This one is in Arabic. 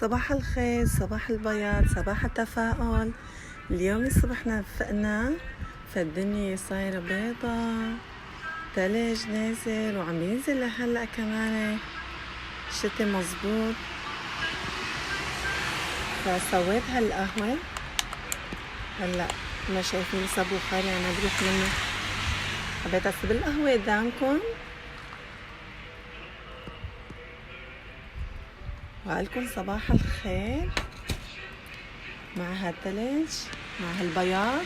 صباح الخير، صباح البياض، صباح التفاؤل. اليوم الصبح فقنا فالدنيا صايرة بيضة، تلج نازل وعم ينزل لهلأ كمان شتي مظبوط. فسويت هالقهوة هلأ ما شايفين لسه بخار يعني بروح منه. حبيت أسيب القهوة قدامكم وقالكم صباح الخير مع هالتلج مع هالبياض.